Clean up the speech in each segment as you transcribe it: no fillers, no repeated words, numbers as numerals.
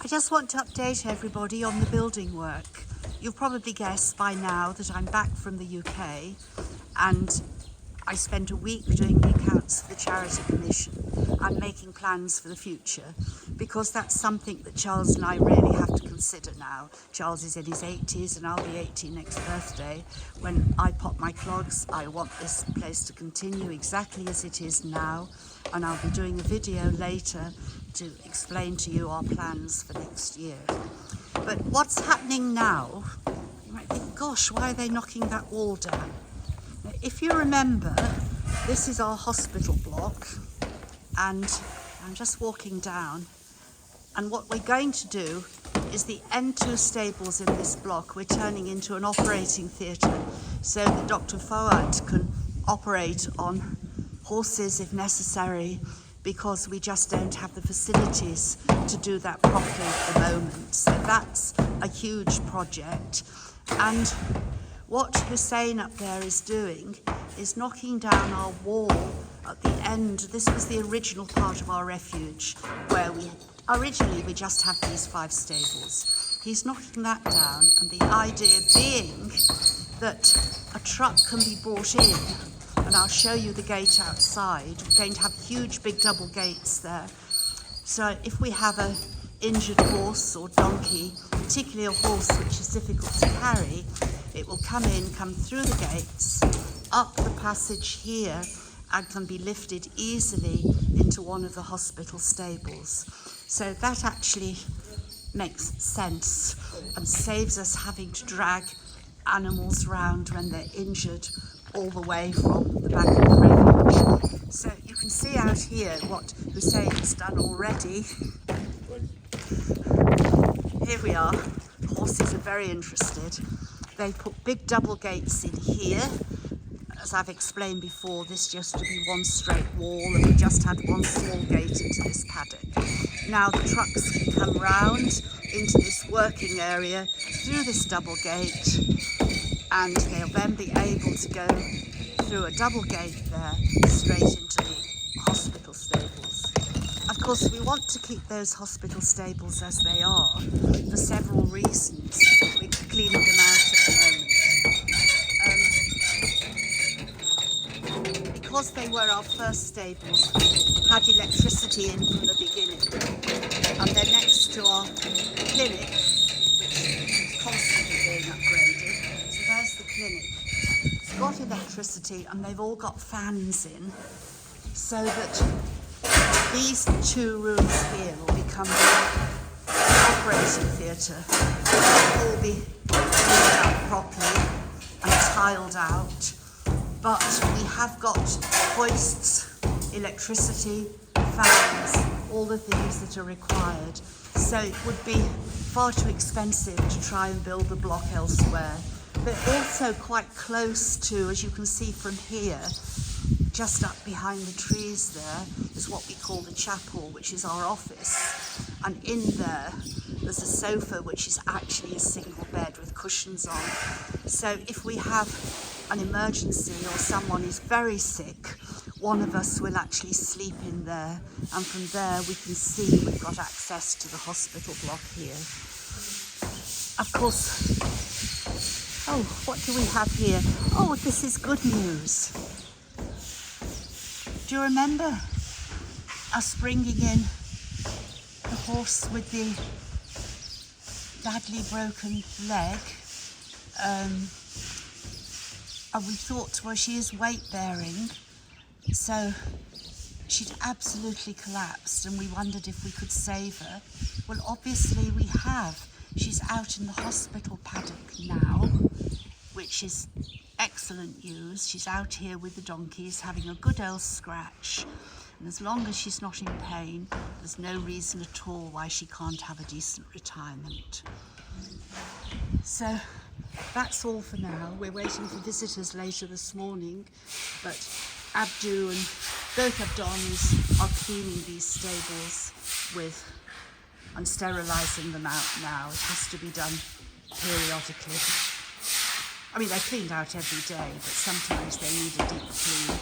just want to update everybody on the building work. You'll probably guess by now that I'm back from the UK and I spent a week doing the accounts for the Charity Commission and making plans for the future, because that's something that Charles and I really have to consider now. Charles is in his 80s and I'll be 80 next birthday. When I pop my clogs, I want this place to continue exactly as it is now, and I'll be doing a video later to explain to you our plans for next year. But what's happening now, you might think, gosh, why are they knocking that wall down? Now, if you remember, this is our hospital block, and I'm just walking down, and what we're going to do is the N2 stables in this block we're turning into an operating theatre so that Dr. Fouad can operate on horses if necessary, because we just don't have the facilities to do that properly at the moment. So that's a huge project. And what Hussein up there is doing is knocking down our wall at the end. This was the original part of our refuge, where we just have these 5 stables. He's knocking that down, and the idea being that a truck can be brought in, and I'll show you the gate outside. We're going to have huge big double gates there. So if we have an injured horse or donkey, particularly a horse which is difficult to carry, it will come through the gates, up the passage here, and can be lifted easily into one of the hospital stables. So that actually makes sense and saves us having to drag animals round when they're injured all the way from the back of the refuge. So you can see out here what Hussein's done already. Here we are. Horses are very interested. They put big double gates in here. As I've explained before, this used to be one straight wall, and we just had one small gate into this paddock. Now the trucks can come round into this working area through this double gate, and they'll then be able to go through a double gate there straight into the hospital stables. Of course, we want to keep those hospital stables as they are for several reasons. We're cleaning them out at the moment. Because they were our first stables, we had electricity in from the beginning, and they're next to our clinic, which is constantly being upgraded. So there's the clinic. It's got electricity, and they've all got fans in, so that these 2 rooms here will become the operating theatre. They'll all be cleaned up properly and tiled out. But we have got hoists, electricity, fans, all the things that are required. So it would be far too expensive to try and build the block elsewhere. They're also quite close to, as you can see from here, just up behind the trees there is what we call the chapel, which is our office. And in there, there's a sofa which is actually a single bed with cushions on. So if we have an emergency or someone is very sick, one of us will actually sleep in there, and from there we can see we've got access to the hospital block here. Of course, oh, what do we have here? Oh, this is good news. Do you remember us bringing in the horse with the badly broken leg? And we thought, well, she is weight bearing, so she'd absolutely collapsed, and we wondered if we could save her. Well, obviously we have. She's out in the hospital paddock now, which is excellent news. She's out here with the donkeys having a good old scratch, and as long as she's not in pain, there's no reason at all why she can't have a decent retirement. So that's all for now. We're waiting for visitors later this morning, but Abdu and both Abdons are cleaning these stables and sterilising them out now. It has to be done periodically. I mean, they're cleaned out every day, but sometimes they need a deep clean.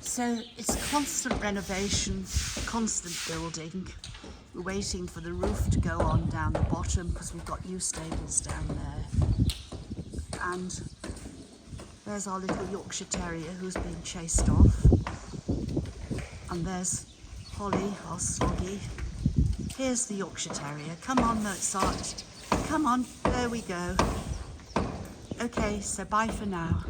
So it's constant renovation, constant building, We're waiting for the roof to go on down the bottom because we've got new stables down there. And there's our little Yorkshire Terrier who's being chased off. And there's Holly, our Sloggy. Here's the Yorkshire Terrier. Come on, Mozart. Come on, there we go. Okay, so bye for now.